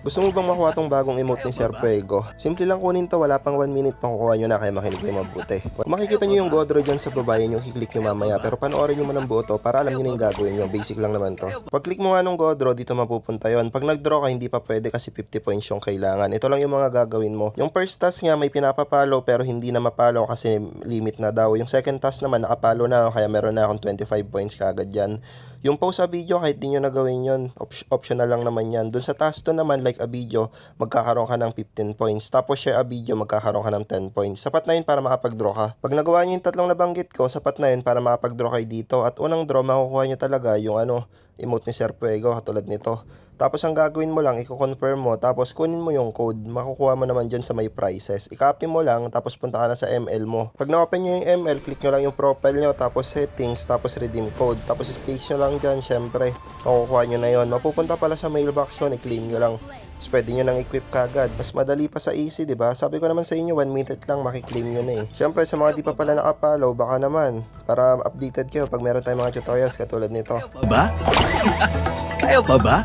Gusto mo bang makuha tong bagong emote ni Sir Fuego? Simple lang kunin to, wala pang 1 minute makukuha nyo na, kaya makinig kayo mabuti. Kung makikita nyo yung Godro dyan sa baba, yun yung i-click nyo mamaya, pero panoorin nyo mo ng buo to para alam nyo na yung gagawin nyo. Basic lang naman to. Pag click mo nga nung Godro, dito mapupunta yon. Pag nag-draw ka, hindi pa pwede kasi 50 points yung kailangan. Ito lang yung mga gagawin mo. Yung first task nga may pinapapalo pero hindi na mapalo kasi limit na daw. Yung second task naman nakapalo na, kaya meron na akong 25 points kagad dyan. Yung pause sa video, kahit di nyo na gawin yun, optional lang naman yan. Dun sa task to naman, like a video, magkakaroon ka ng 15 points. Tapos share a video, magkakaroon ka ng 10 points. Sapat na yun para makapag-draw ka. Pag nagawa nyo yung tatlong nabanggit ko, sapat na yun para makapag-draw kayo dito. At unang draw, makukuha nyo talaga yung emote ni Sir Fuego, katulad nito. Tapos ang gagawin mo lang, i-confirm mo, tapos kunin mo yung code, makukuha mo naman dyan sa may prices. I-copy mo lang, tapos punta ka na sa ML mo. Pag na-open nyo yung ML, click nyo lang yung profile nyo, tapos settings, tapos redeem code. Tapos space nyo lang dyan, syempre, makukuha nyo na yon. Mapupunta pala sa mailbox yun, i-claim nyo lang. Tapos pwede nyo nang equip kagad. Mas madali pa sa easy, diba? Sabi ko naman sa inyo, 1 minute lang makiklaim nyo na eh. Syempre, sa mga di pa pala nakapollow, baka naman, para updated kayo pag meron tayong mga tutorials katulad nito. Ba? Ayaw pa ba?